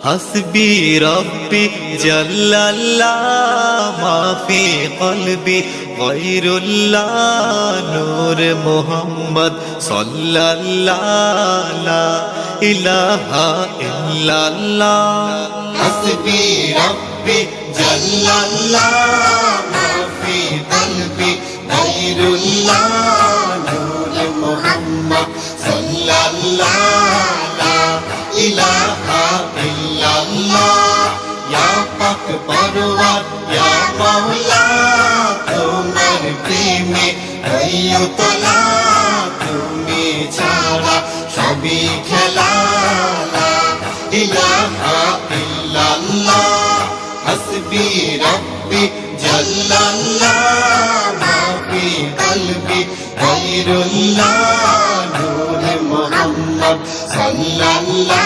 हस्बी रब्बी जल्लल्लाह मा फी क़ल्बी गैरुल्लाह नूर मुहम्मद सल्लल्लाह ला इलाहा इल्लल्लाह। हस्बी रब्बी जल्लल्लाह मा फी क़ल्बी गैरुल्लाह नूर मुहम्मद सल्लल्लाह ला इलाहा इल्लल्लाह। या पाक परवार या मौला तुम्हार प्रेमे हইয়ো তোলা, তুমি ছাড়া সবই খেলা। লা ইলাহা ইল্লাল্লাহ হাসবি রব্বি জাল্লাল্লাহ মা ফি কলবি গায়রুল্লাহ নূর মুহাম্মদ সাল্লাল্লাহ।